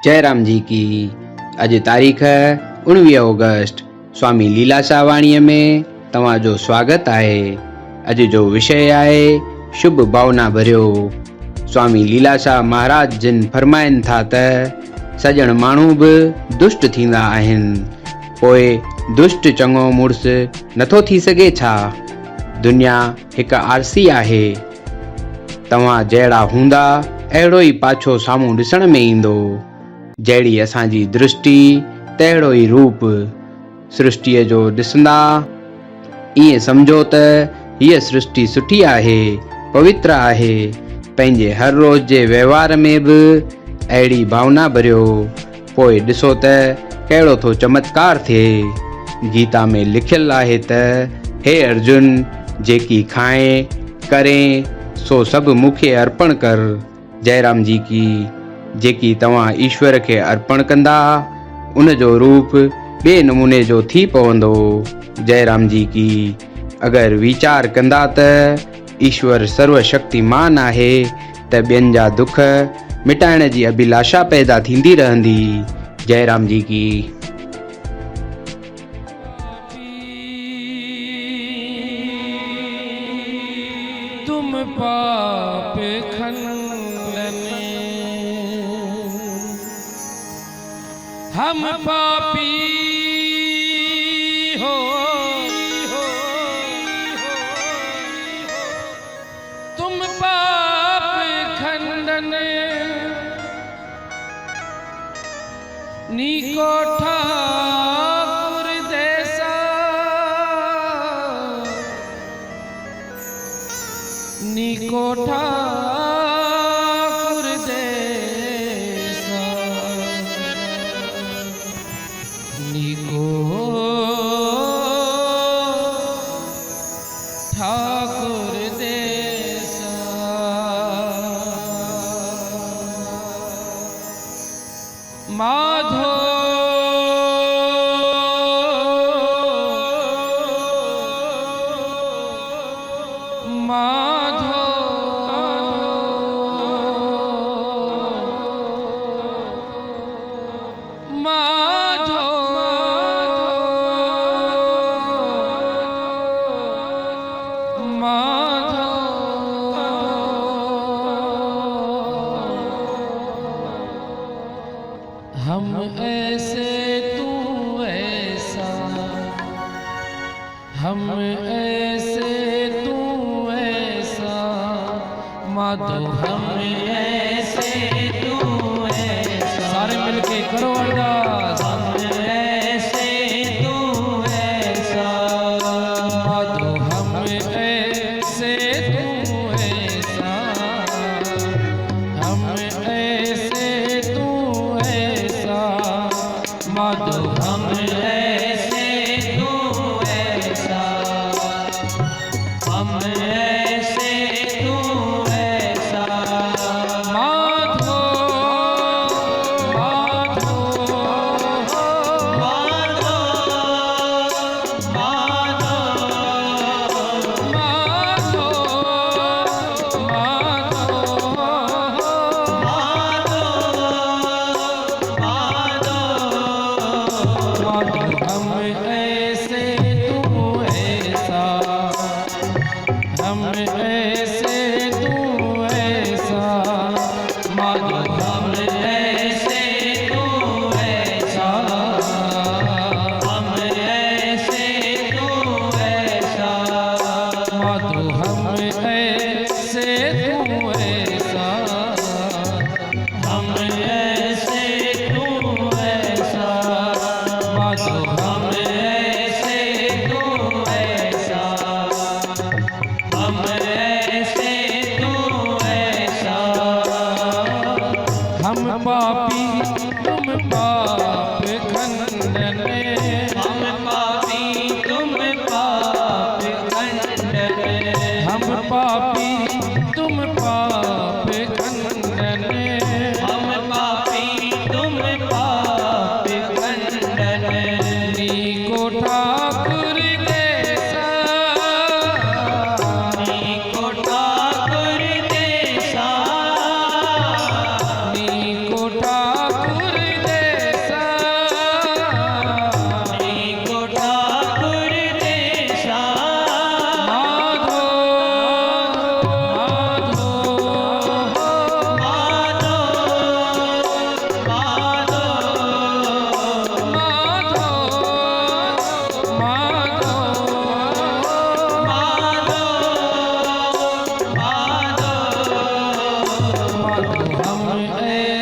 जयराम जी की। अॼु तारीख़ 19 ऑगस्ट। स्वामी लीलाशाह वाणीअ में तव्हांजो स्वागत आहे। अॼु जो विषय आहे शुभ भावना भरियो। स्वामी लीलाशाह महाराज जिन फरमाइनि था त सॼण माण्हू बि दुष्ट थींदा आहिनि, पोइ दुष्ट चङो मुड़ुस नथो थी सघे छा? दुनिया हिकु आरसी आहे। तव्हां जहिड़ा हूंदा अहिड़ो ई पाछो साम्हूं ॾिसण में ईंदो। जहिड़ी असांजी दृष्टि तहिड़ो ई रूप। सृष्टिअ जो ॾिसंदा ईअं सम्झो त हीअ सृष्टि सुठी आहे, पवित्र आहे। पंहिंजे हर रोज़ जे व्यवहार में बि अहिड़ी भावना भरियो, पोइ ॾिसो त कहिड़ो थो चमत्कार थिए। गीता में लिखियलु आहे त हे अर्जुन, जेकी खाए करे सो सभु मूंखे अर्पण कर। जयराम जी की। जेकी तव्हां ईश्वर खे अर्पण कंदा उन जो रूप ॿिए नमूने जो थी पवंदो। जयराम जी की। अगरि वीचार कंदा त ईश्वर सर्वशक्तिमान आहे त ॿियनि जा दुख मिटाइण जी अभिलाषा पैदा थींदी रहंदी। जयराम जी की। तुम पाप खंडने हम पापी हो, तुम पाप खंडने नीको ठाकुर जैसा, नीको ठाकुर जैसा, नीको ठाकुर जैसा। माधो माधो माधो माधो हम ऐसे तू ऐसा, हम ऐसे तू ऐसा, माधो हम ऐसे तू ऐसा। सारे मिलके करो अरदास। हम ऐसे तू ऐसा, माधो हम ऐसे तू ऐसा, हम ऐसे तू ऐसा, माधो हम ऐसे तू ऐसा, हम ऐसे तू ऐसा। माधो माधो माधो माधो माधो हम ऐसे तू ऐसा, हम ऐसे तू ऐसा, माधो हम ऐसे तू ऐसा, हम ऐसे तू ऐसा, माधो हम ऐसे तू ऐसा, हम ऐसे तू ऐसा, माधो हम ऐसे तू ऐसा, हम ऐसे तू ऐसा। हम पापी तुम पाप खंडने, हम पापी तुम पाप खंडने, हम पापी तुम पाप खंडने, हम पापी तुम पाप खंडने। नीको ठाकुर जैसा, नीको ठाकुर जैसा, नीको ठाकुर ऐ